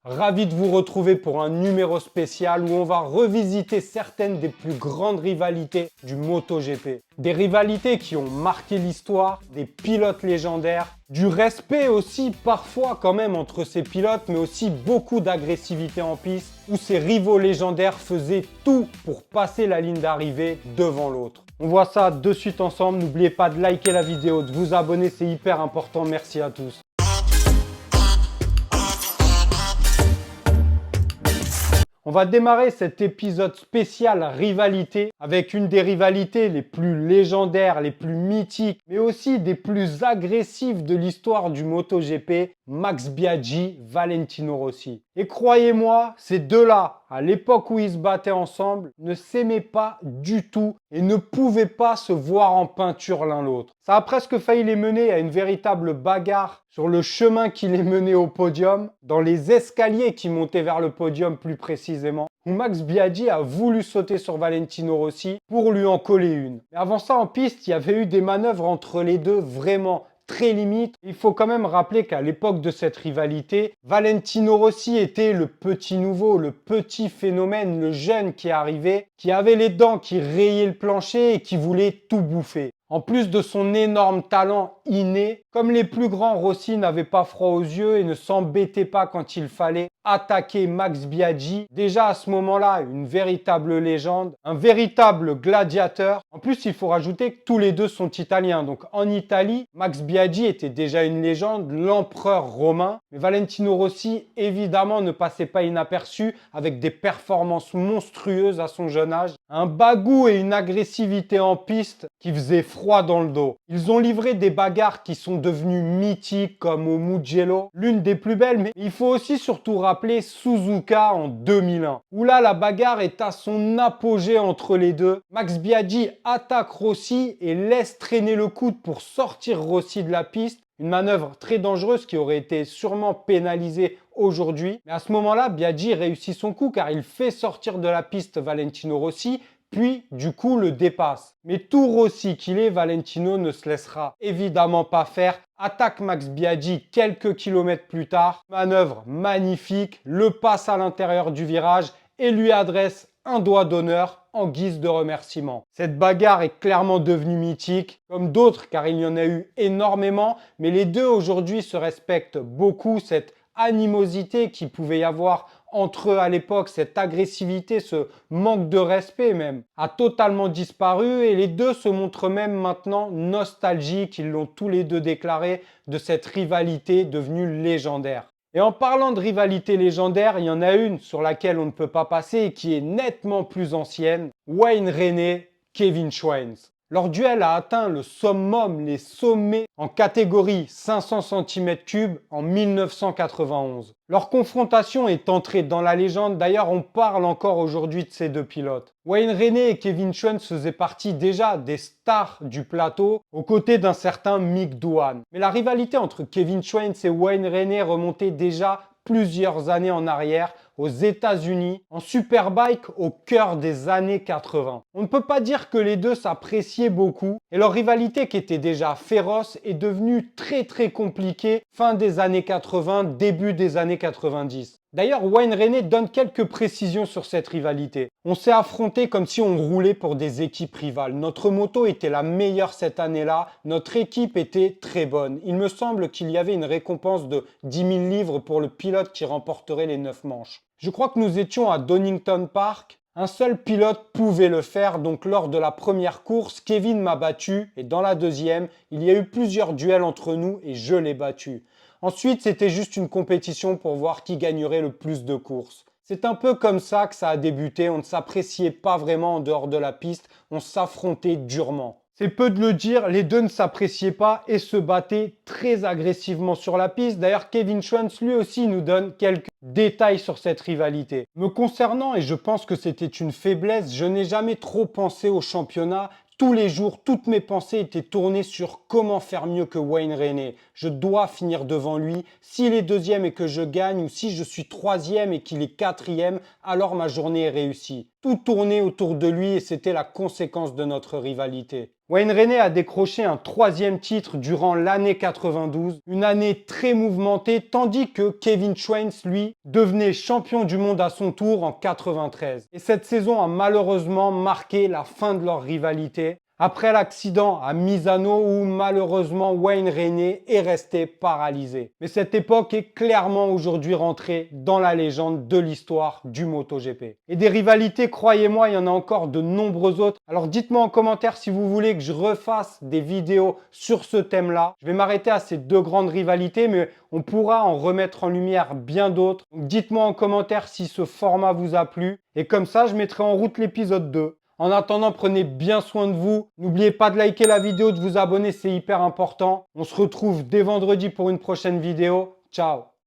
Ravi de vous retrouver pour un numéro spécial où on va revisiter certaines des plus grandes rivalités du MotoGP. Des rivalités qui ont marqué l'histoire, des pilotes légendaires, du respect aussi parfois quand même entre ces pilotes, mais aussi beaucoup d'agressivité en piste où ces rivaux légendaires faisaient tout pour passer la ligne d'arrivée devant l'autre. On voit ça de suite ensemble, n'oubliez pas de liker la vidéo, de vous abonner, c'est hyper important, merci à tous. On va démarrer cet épisode spécial rivalité avec une des rivalités les plus légendaires, les plus mythiques, mais aussi des plus agressives de l'histoire du MotoGP, Max Biaggi, Valentino Rossi. Et croyez-moi, ces deux-là, à l'époque où ils se battaient ensemble, ne s'aimaient pas du tout et ne pouvaient pas se voir en peinture l'un l'autre. Ça a presque failli les mener à une véritable bagarre sur le chemin qui les menait au podium, dans les escaliers qui montaient vers le podium plus précisément, où Max Biaggi a voulu sauter sur Valentino Rossi pour lui en coller une. Mais avant ça, en piste, il y avait eu des manœuvres entre les deux vraiment très limite. Il faut quand même rappeler qu'à l'époque de cette rivalité, Valentino Rossi était le petit nouveau, le petit phénomène, le jeune qui arrivait, qui avait les dents qui rayaient le plancher et qui voulait tout bouffer. En plus de son énorme talent inné, comme les plus grands, Rossi n'avait pas froid aux yeux et ne s'embêtait pas quand il fallait attaquer Max Biaggi. Déjà à ce moment-là, une véritable légende, un véritable gladiateur. En plus, il faut rajouter que tous les deux sont italiens. Donc en Italie, Max Biaggi était déjà une légende, l'empereur romain. Mais Valentino Rossi, évidemment, ne passait pas inaperçu avec des performances monstrueuses à son jeune âge. Un bagou et une agressivité en piste qui faisaient froid dans le dos. Ils ont livré des bagarres qui sont devenues mythiques comme au Mugello, l'une des plus belles, mais il faut aussi surtout rappeler Suzuka en 2001, où là la bagarre est à son apogée entre les deux. Max Biaggi attaque Rossi et laisse traîner le coude pour sortir Rossi de la piste. Une manœuvre très dangereuse qui aurait été sûrement pénalisée aujourd'hui. Mais à ce moment-là, Biaggi réussit son coup car il fait sortir de la piste Valentino Rossi, puis du coup le dépasse. Mais tout Rossi qu'il est, Valentino ne se laissera évidemment pas faire. Attaque Max Biaggi quelques kilomètres plus tard. Manœuvre magnifique, le passe à l'intérieur du virage et lui adresse un doigt d'honneur en guise de remerciement. Cette bagarre est clairement devenue mythique, comme d'autres car il y en a eu énormément, mais les deux aujourd'hui se respectent beaucoup. Cette animosité qu'il pouvait y avoir entre eux à l'époque, cette agressivité, ce manque de respect même, a totalement disparu et les deux se montrent même maintenant nostalgiques. Ils l'ont tous les deux déclaré de cette rivalité devenue légendaire. Et en parlant de rivalité légendaire, il y en a une sur laquelle on ne peut pas passer et qui est nettement plus ancienne, Wayne Rainey, Kevin Schwantz. Leur duel a atteint le summum, les sommets en catégorie 500 cm3 en 1991. Leur confrontation est entrée dans la légende, d'ailleurs on parle encore aujourd'hui de ces deux pilotes. Wayne Rainey et Kevin Schwantz faisaient partie déjà des stars du plateau, aux côtés d'un certain Mick Doohan. Mais la rivalité entre Kevin Schwantz et Wayne Rainey remontait déjà plusieurs années en arrière, aux États-Unis, en Superbike au cœur des années 80. On ne peut pas dire que les deux s'appréciaient beaucoup et leur rivalité qui était déjà féroce est devenue très compliquée fin des années 80, début des années 90. D'ailleurs, Wayne Rainey donne quelques précisions sur cette rivalité. On s'est affronté comme si on roulait pour des équipes rivales. Notre moto était la meilleure cette année-là. Notre équipe était très bonne. Il me semble qu'il y avait une récompense de 10 000 livres pour le pilote qui remporterait les 9 manches. Je crois que nous étions à Donington Park. Un seul pilote pouvait le faire, donc lors de la première course, Kevin m'a battu et dans la deuxième, il y a eu plusieurs duels entre nous et je l'ai battu. Ensuite, c'était juste une compétition pour voir qui gagnerait le plus de courses. C'est un peu comme ça que ça a débuté, on ne s'appréciait pas vraiment en dehors de la piste, on s'affrontait durement. C'est peu de le dire, les deux ne s'appréciaient pas et se battaient très agressivement sur la piste. D'ailleurs, Kevin Schwantz lui aussi nous donne quelques détails sur cette rivalité. Me concernant, et je pense que c'était une faiblesse, je n'ai jamais trop pensé au championnat. Tous les jours, toutes mes pensées étaient tournées sur comment faire mieux que Wayne Rainey. Je dois finir devant lui. S'il est deuxième et que je gagne, ou si je suis troisième et qu'il est quatrième, alors ma journée est réussie. Tout tournait autour de lui et c'était la conséquence de notre rivalité. Wayne Rainey a décroché un 3e titre durant l'année 92, une année très mouvementée, tandis que Kevin Schwantz, lui, devenait champion du monde à son tour en 93. Et cette saison a malheureusement marqué la fin de leur rivalité, après l'accident à Misano où malheureusement Wayne Rainey est resté paralysé. Mais cette époque est clairement aujourd'hui rentrée dans la légende de l'histoire du MotoGP. Et des rivalités, croyez-moi, il y en a encore de nombreuses autres. Alors dites-moi en commentaire si vous voulez que je refasse des vidéos sur ce thème-là. Je vais m'arrêter à ces 2 grandes rivalités, mais on pourra en remettre en lumière bien d'autres. Donc dites-moi en commentaire si ce format vous a plu. Et comme ça, je mettrai en route l'épisode 2. En attendant, prenez bien soin de vous. N'oubliez pas de liker la vidéo, de vous abonner, c'est hyper important. On se retrouve dès vendredi pour une prochaine vidéo. Ciao!